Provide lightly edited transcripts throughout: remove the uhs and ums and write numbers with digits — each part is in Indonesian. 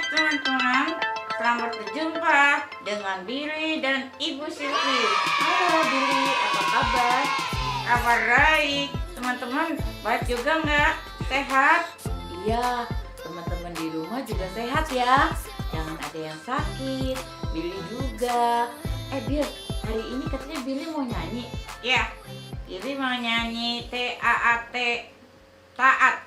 teman-teman, selamat berjumpa dengan Billy dan Ibu Silvi. Halo Billy, apa kabar? Kabar baik. Teman-teman, baik juga nggak? Sehat? Iya, teman-teman di rumah juga sehat ya. Jangan ada yang sakit. Billy juga. Bill, hari ini katanya Billy mau nyanyi. Ya, Billy mau nyanyi T-A-A-T, taat.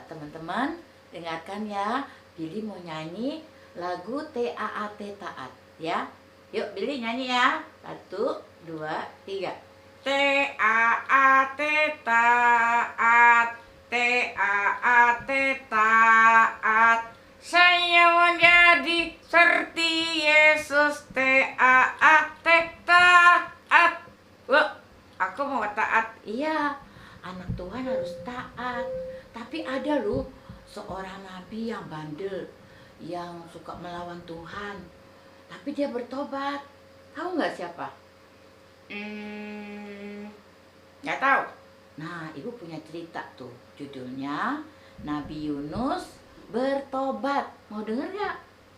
Teman-teman, dengarkan ya. Billy mau nyanyi lagu T-A-A-T taat ya. Yuk Billy nyanyi ya. 1, 2, 3. T-A-A-T taat, T-A-A-T taat. Saya mau jadi seperti Yesus. T-A-A-T taat. Wah, aku mau taat. Iya, anak Tuhan harus taat. Tapi ada loh seorang nabi yang bandel, yang suka melawan Tuhan. Tapi dia bertobat. Tahu nggak siapa? Nggak tahu. Nah, ibu punya cerita tuh. Judulnya Nabi Yunus bertobat. Mau denger nggak?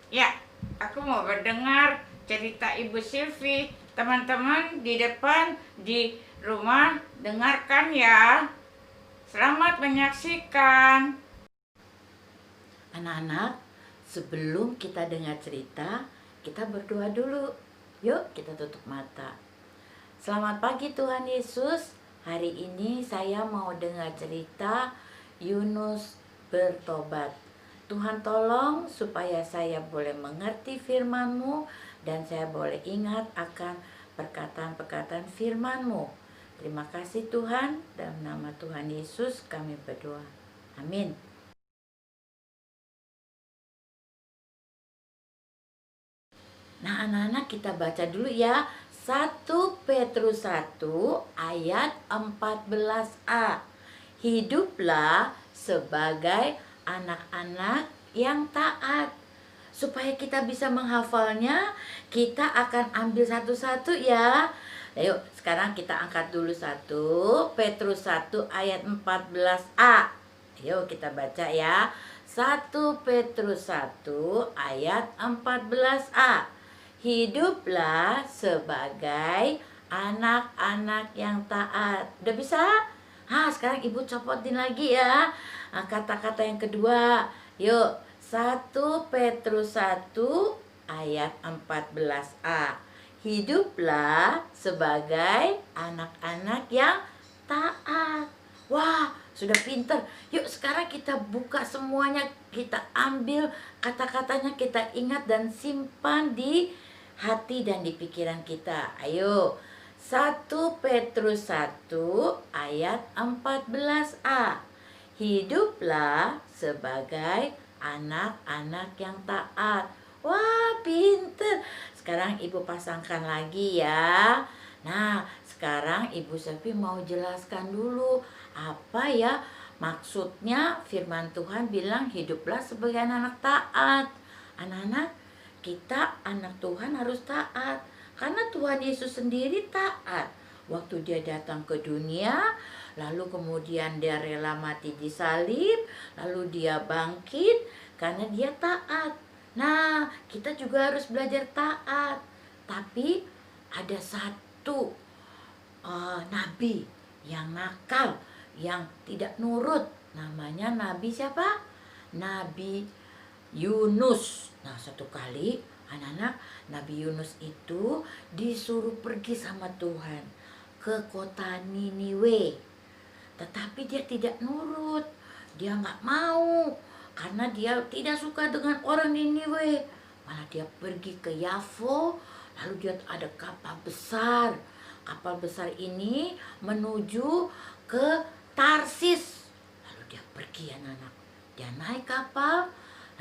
Ya, aku mau mendengar cerita Ibu Silvi. Teman-teman di depan, di rumah, dengarkan ya. Selamat menyaksikan. Anak-anak, sebelum kita dengar cerita, kita berdoa dulu. Yuk, kita tutup mata. Selamat pagi Tuhan Yesus. Hari ini saya mau dengar cerita Yunus bertobat. Tuhan tolong supaya saya boleh mengerti firman-Mu dan saya boleh ingat akan perkataan-perkataan firman-Mu. Terima kasih Tuhan, dalam nama Tuhan Yesus kami berdoa. Amin. Nah anak-anak, kita baca dulu ya. 1 Petrus 1 ayat 14a. Hiduplah sebagai anak-anak yang taat. Supaya kita bisa menghafalnya, kita akan ambil satu-satu ya. Ayo sekarang kita angkat dulu 1 Petrus 1 ayat 14a. Ayo kita baca ya. 1 Petrus 1 ayat 14a. Hiduplah sebagai anak-anak yang taat. Udah bisa? Sekarang ibu copotin lagi ya kata-kata yang kedua. Yuk, 1 Petrus 1 ayat 14a. Hiduplah sebagai anak-anak yang taat. Wah, sudah pinter. Yuk sekarang kita buka semuanya. Kita ambil kata-katanya, kita ingat dan simpan di hati dan di pikiran kita. Ayo, 1 Petrus 1 ayat 14a. Hiduplah sebagai anak-anak yang taat. Wah, pinter. Sekarang ibu pasangkan lagi ya. Nah, sekarang ibu Selvi mau jelaskan dulu apa ya maksudnya firman Tuhan bilang hiduplah sebagai anak-anak taat. Anak-anak, kita anak Tuhan harus taat karena Tuhan Yesus sendiri taat. Waktu dia datang ke dunia, lalu kemudian dia rela mati di salib, lalu dia bangkit karena dia taat. Nah, kita juga harus belajar taat. Tapi ada satu nabi yang nakal, yang tidak nurut. Namanya nabi siapa? Nabi Yunus. Nah, satu kali anak-anak, Nabi Yunus itu disuruh pergi sama Tuhan ke kota Niniwe. Tetapi dia tidak nurut. Dia nggak mau karena dia tidak suka dengan orang Niniwe. Malah dia pergi ke Yafo. Lalu dia ada kapal besar. Kapal besar ini menuju ke Tarsis. Lalu dia pergi anak-anak. Dia naik kapal.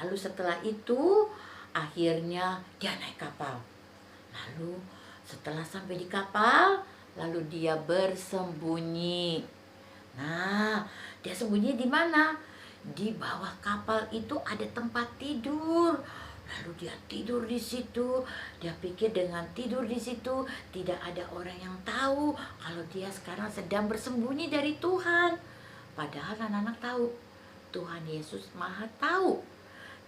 Lalu setelah itu akhirnya dia naik kapal. Lalu setelah sampai di kapal, lalu dia bersembunyi. Nah, dia sembunyi di mana? Di bawah kapal itu ada tempat tidur. Lalu dia tidur di situ. Dia pikir dengan tidur di situ tidak ada orang yang tahu kalau dia sekarang sedang bersembunyi dari Tuhan. Padahal anak-anak tahu Tuhan Yesus Maha tahu.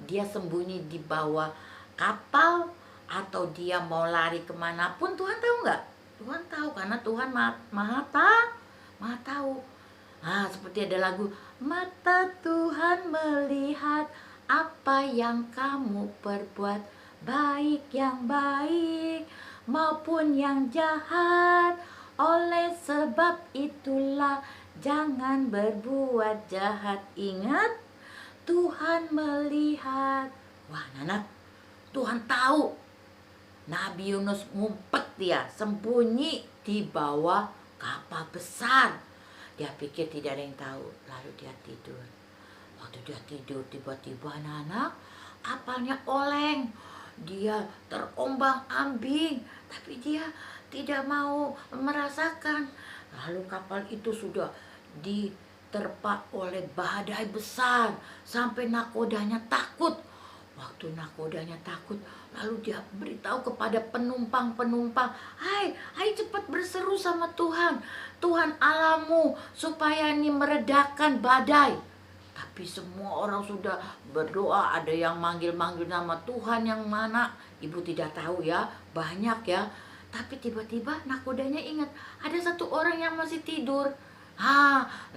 dia sembunyi di bawah kapal atau dia mau lari kemanapun, Tuhan tahu nggak? Tuhan tahu, karena Tuhan maha tahu. Seperti ada lagu, mata Tuhan melihat apa yang kamu perbuat, baik yang baik maupun yang jahat. Oleh sebab itulah jangan berbuat jahat. Ingat, Tuhan melihat. Wah, Nana, Tuhan tahu. Nabi Yunus ngumpet, dia sembunyi di bawah kapal besar. Dia pikir tidak ada yang tahu, lalu dia tidur. Waktu dia tidur, tiba-tiba anak-anak, kapalnya oleng. Dia terombang-ambing, tapi dia tidak mau merasakan. Lalu kapal itu sudah diterpa oleh badai besar sampai nakodanya takut. Waktu nakodanya takut, lalu dia beritahu kepada penumpang-penumpang, hai cepat berseru sama Tuhan, Tuhan Allahmu, supaya ini meredakan badai. Tapi semua orang sudah berdoa, ada yang manggil-manggil nama Tuhan yang mana, ibu tidak tahu ya, banyak ya. Tapi tiba-tiba nakodanya ingat, ada satu orang yang masih tidur.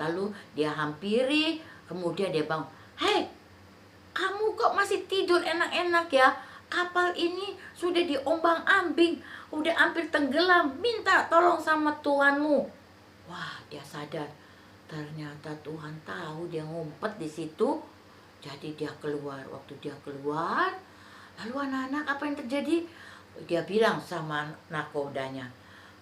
Lalu dia hampiri, kemudian dia bangun, hei, kamu kok masih tidur enak-enak ya? Kapal ini sudah diombang-ambing, udah hampir tenggelam. Minta tolong sama Tuhanmu. Wah, dia sadar. Ternyata Tuhan tahu dia ngumpet di situ. Jadi dia keluar. Waktu dia keluar, lalu anak-anak, apa yang terjadi? Dia bilang sama nakodanya,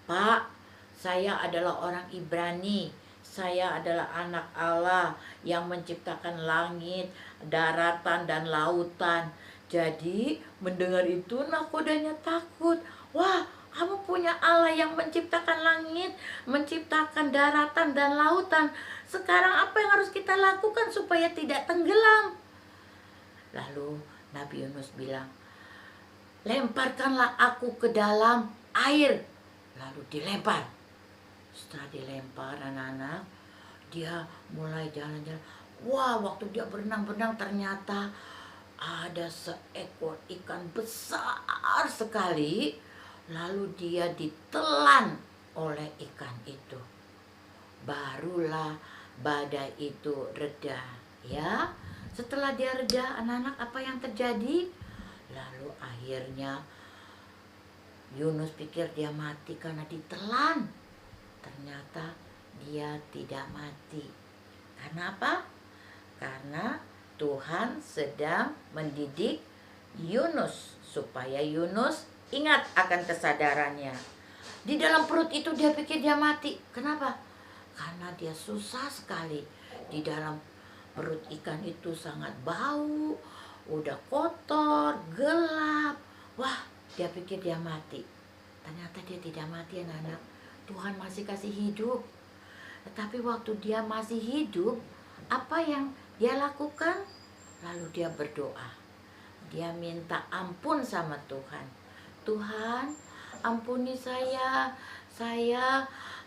Pak, saya adalah orang Ibrani. Saya adalah anak Allah yang menciptakan langit, daratan, dan lautan. Jadi mendengar itu nakodanya takut. Wah, kamu punya Allah yang menciptakan langit, menciptakan daratan dan lautan. Sekarang apa yang harus kita lakukan supaya tidak tenggelam? Lalu Nabi Yunus bilang, lemparkanlah aku ke dalam air. Lalu dilempar. Setelah dilempar anak-anak, dia mulai jalan-jalan. Wah, waktu dia berenang-berenang ternyata ada seekor ikan besar sekali. Lalu dia ditelan oleh ikan itu. Barulah badai itu reda, ya. Setelah dia reda, anak-anak, apa yang terjadi? Lalu akhirnya Yunus pikir dia mati karena ditelan. Ternyata dia tidak mati. Karena apa? Karena Tuhan sedang mendidik Yunus supaya Yunus ingat akan kesadarannya. Di dalam perut itu dia pikir dia mati. Kenapa? Karena dia susah sekali. Di dalam perut ikan itu sangat bau, udah kotor, gelap. Wah, dia pikir dia mati. Ternyata dia tidak mati, anak-anak. Tuhan masih kasih hidup. Tetapi waktu dia masih hidup, apa yang dia lakukan? Lalu dia berdoa. Dia minta ampun sama Tuhan. Tuhan, ampuni saya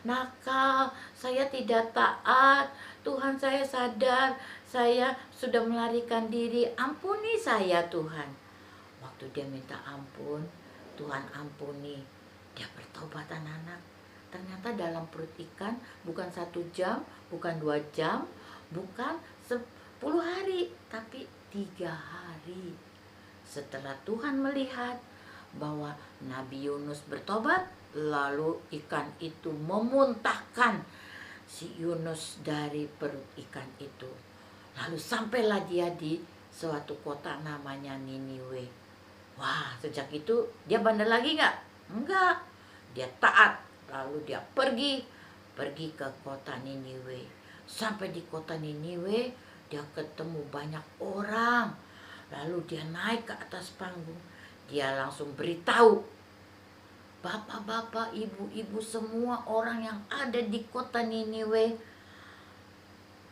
nakal, saya tidak taat. Tuhan, saya sadar, saya sudah melarikan diri. Ampuni saya, Tuhan. Waktu dia minta ampun, Tuhan ampuni. Dia bertobat, anak-anak. Ternyata dalam perut ikan bukan 1 jam, bukan 2 jam, bukan 10 hari, tapi 3 hari. Setelah Tuhan melihat bahwa Nabi Yunus bertobat, lalu ikan itu memuntahkan si Yunus dari perut ikan itu. Lalu sampailah dia di suatu kota namanya Niniwe. Wah, sejak itu dia bandel lagi nggak? Enggak. Dia taat. Lalu dia pergi ke kota Niniwe. Sampai di kota Niniwe, dia ketemu banyak orang. Lalu dia naik ke atas panggung. Dia langsung beritahu, bapak-bapak, ibu-ibu, semua orang yang ada di kota Niniwe,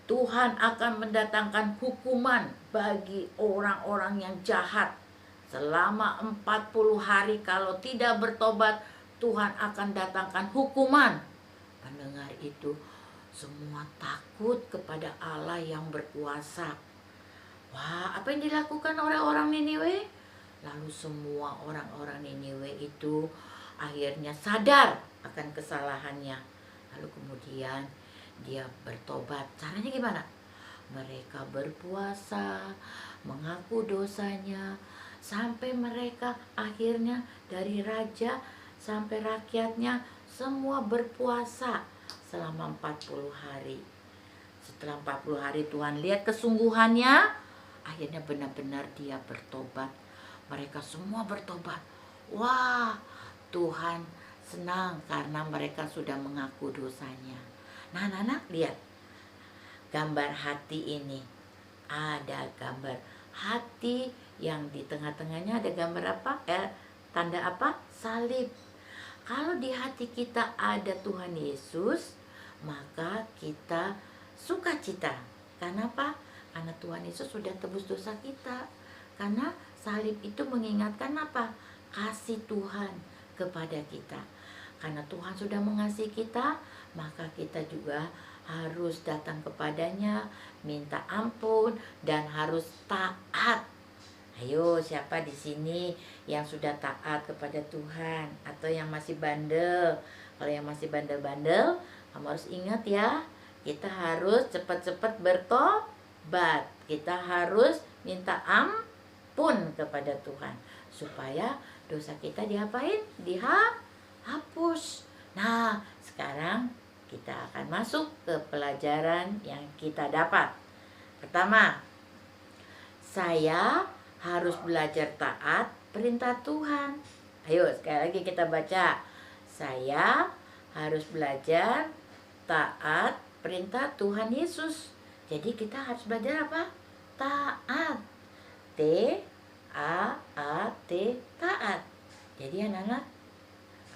Tuhan akan mendatangkan hukuman bagi orang-orang yang jahat. Selama 40 hari kalau tidak bertobat, Tuhan akan datangkan hukuman. Mendengar itu, semua takut kepada Allah yang berkuasa. Wah, apa yang dilakukan oleh orang Niniwe? Lalu semua orang-orang Niniwe itu akhirnya sadar akan kesalahannya. Lalu kemudian dia bertobat. Caranya gimana? Mereka berpuasa, mengaku dosanya, sampai mereka akhirnya dari raja sampai rakyatnya semua berpuasa selama 40 hari. Setelah 40 hari Tuhan lihat kesungguhannya, akhirnya benar-benar dia bertobat. Mereka semua bertobat. Wah, Tuhan senang karena mereka sudah mengaku dosanya. Nah, anak-anak lihat gambar hati ini. Ada gambar hati yang di tengah-tengahnya ada gambar apa? Tanda apa? Salib. Kalau di hati kita ada Tuhan Yesus, maka kita sukacita. Karena apa? Karena Tuhan Yesus sudah tebus dosa kita. Karena salib itu mengingatkan apa? Kasih Tuhan kepada kita. Karena Tuhan sudah mengasihi kita, maka kita juga harus datang kepadanya, minta ampun, dan harus taat. Ayo, siapa di sini yang sudah taat kepada Tuhan atau yang masih bandel? Kalau yang masih bandel-bandel, kamu harus ingat ya, kita harus cepat-cepat bertobat. Kita harus minta ampun kepada Tuhan supaya dosa kita diapain? Dihapus. Nah, sekarang kita akan masuk ke pelajaran yang kita dapat. Pertama, saya harus belajar taat perintah Tuhan. Ayo sekali lagi kita baca. Saya harus belajar taat perintah Tuhan Yesus. Jadi kita harus belajar apa? Taat. T-A-A-T, taat. Jadi anak-anak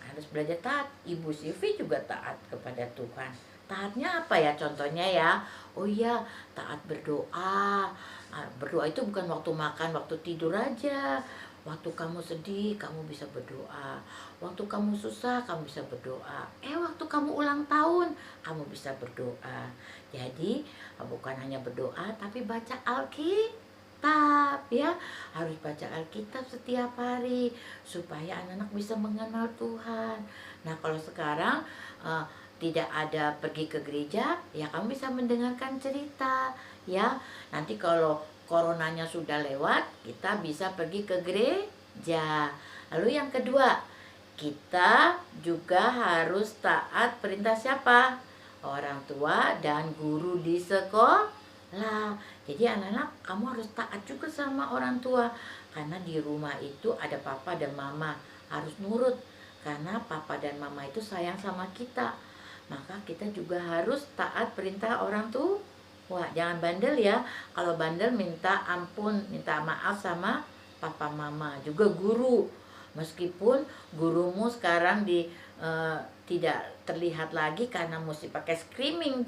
harus belajar taat. Ibu Sivi juga taat kepada Tuhan. Taatnya apa ya? Contohnya ya. Oh iya, taat berdoa. Berdoa itu bukan waktu makan, waktu tidur aja. Waktu kamu sedih, kamu bisa berdoa. Waktu kamu susah, kamu bisa berdoa. Waktu kamu ulang tahun, kamu bisa berdoa. Jadi, bukan hanya berdoa, tapi baca Alkitab ya. Harus baca Alkitab setiap hari supaya anak-anak bisa mengenal Tuhan. Nah, kalau sekarang tidak ada pergi ke gereja, ya kamu bisa mendengarkan cerita ya. Nanti kalau coronanya sudah lewat, kita bisa pergi ke gereja. Lalu yang kedua, kita juga harus taat perintah siapa? Orang tua dan guru di sekolah. Jadi anak-anak, kamu harus taat juga sama orang tua. Karena di rumah itu ada papa dan mama, harus nurut. Karena papa dan mama itu sayang sama kita. Maka kita juga harus taat perintah orang tua. Wah, jangan bandel ya. Kalau bandel minta ampun, minta maaf sama papa mama. Juga guru. Meskipun gurumu sekarang tidak terlihat lagi karena mesti pakai screaming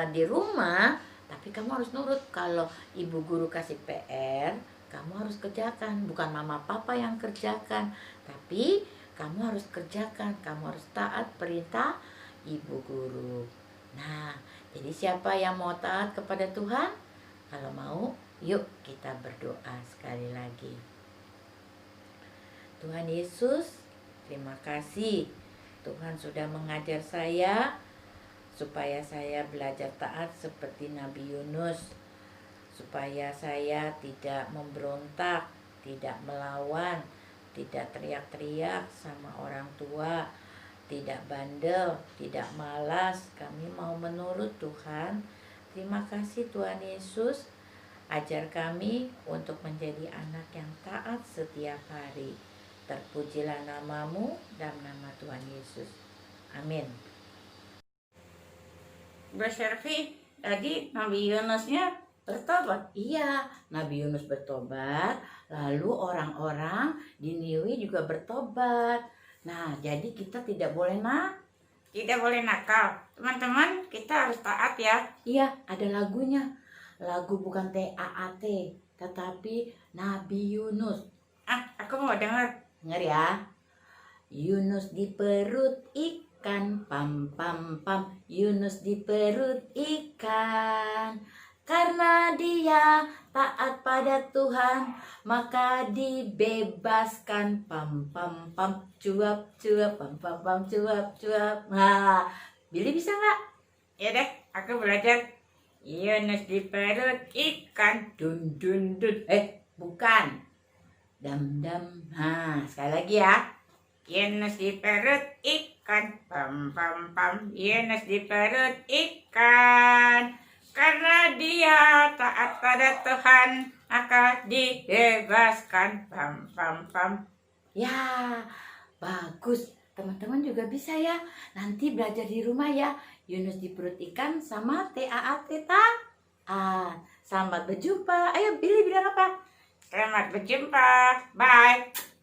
di rumah, tapi kamu harus nurut. Kalau ibu guru kasih PR, kamu harus kerjakan. Bukan mama papa yang kerjakan, tapi kamu harus kerjakan. Kamu harus taat perintah ibu guru. Nah, jadi siapa yang mau taat kepada Tuhan? Kalau mau, yuk kita berdoa sekali lagi. Tuhan Yesus, terima kasih. Tuhan sudah mengajar saya supaya saya belajar taat seperti Nabi Yunus. Supaya saya tidak memberontak, tidak melawan, tidak teriak-teriak sama orang tua, tidak bandel, tidak malas. Kami mau menurut Tuhan. Terima kasih Tuhan Yesus. Ajar kami untuk menjadi anak yang taat setiap hari. Terpujilah namamu dalam nama Tuhan Yesus. Amin. Berservi, tadi Nabi Yunusnya bertobat. Iya, Nabi Yunus bertobat. Lalu orang-orang di Niniwe juga bertobat. Nah, jadi kita tidak boleh Tidak boleh nakal. Teman-teman, kita harus taat ya. Iya, ada lagunya. Lagu bukan TAAT, tetapi Nabi Yunus. Aku mau dengar. Dengar ya. Yunus di perut ikan, pam pam pam. Yunus di perut ikan. Karena dia taat pada Tuhan, maka dibebaskan. Pam pam pam, cuap cuap, pam pam pam, cuap cuap. Nah, Billy bisa nggak? Ya deh, aku belajar. Yunus di perut ikan. Dun dun dun. Bukan. Dam dam. Nah, sekali lagi ya. Yunus di perut ikan. Pam pam pam. Yunus di perut ikan. Karena dia taat pada Tuhan, maka dibebaskan. Pam pam pam. Ya, bagus. Teman-teman juga bisa ya. Nanti belajar di rumah ya. Yunus di perut ikan sama TAAT taat. Selamat berjumpa. Ayo Billy bilang apa? Selamat berjumpa. Bye.